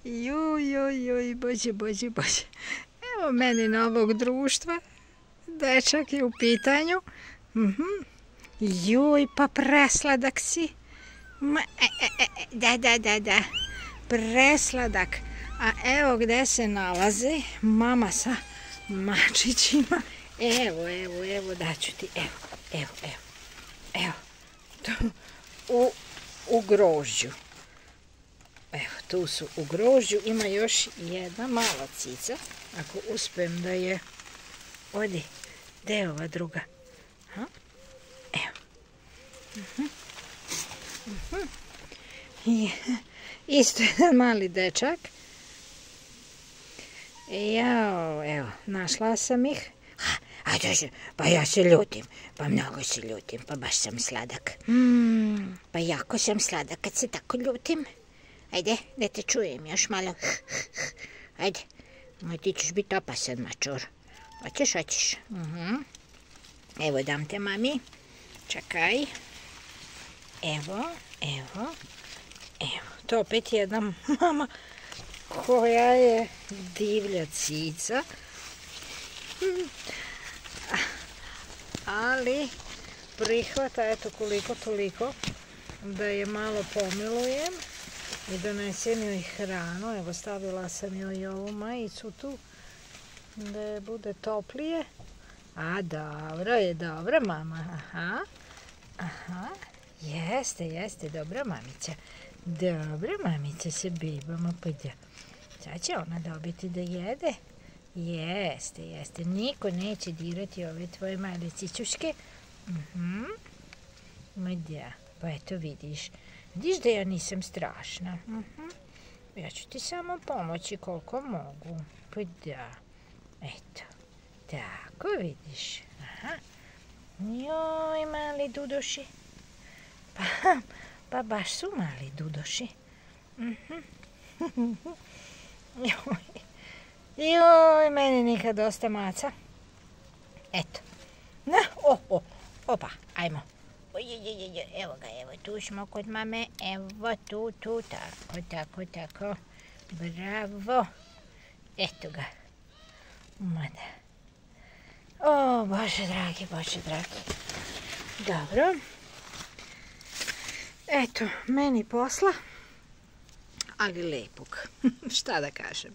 Joj, bože. Evo meni novog društva. Dečak je u pitanju. Joj, pa presladak si. Da. Presladak. A evo gde se nalazi mama sa mačićima. Evo, daću ti. Evo. U grožđu. Evo, tu su u grožđu. Ima još jedna mala cica. Ako uspijem da je... Odi. Gde je ova druga? Evo. Isto jedan mali dečak. Evo, našla sam ih. Pa ja se ljutim, pa mnogo se ljutim, pa baš sam sladak. Pa jako sam sladak kad se tako ljutim. Ajde, da te čujem još malo. Ajde, ti ćeš biti opasan mačor. Hoćeš. Evo dam te mami. Čekaj. Evo. To opet jedna mama koja je divlja cica. Ali prihvata, eto koliko toliko, da je malo pomilujem i donesem joj hranu. Evo, stavila sam joj i ovu majicu tu da je bude toplije. A, dobro mama. Aha. Jeste, dobra mamica. Dobra mamica sa bebama, pa da. Sad će ona dobiti da jede. Jeste. Niko neće dirati ove tvoje male cicuške. Ma da, pa eto vidiš. Vidiš da ja nisam strašna. Ja ću ti samo pomoći koliko mogu. Pa da. Eto. Tako vidiš. Joj, mali dudoši. Pa baš su mali dudoši. Joj, meni nikad dosta maca. Eto. Opa, ajmo. Evo tu smo kod mame. Evo tu, tako. Bravo. Eto ga. Mada. O, Bože dragi. Dobro. Eto, meni posla, ali lepog. Šta da kažem.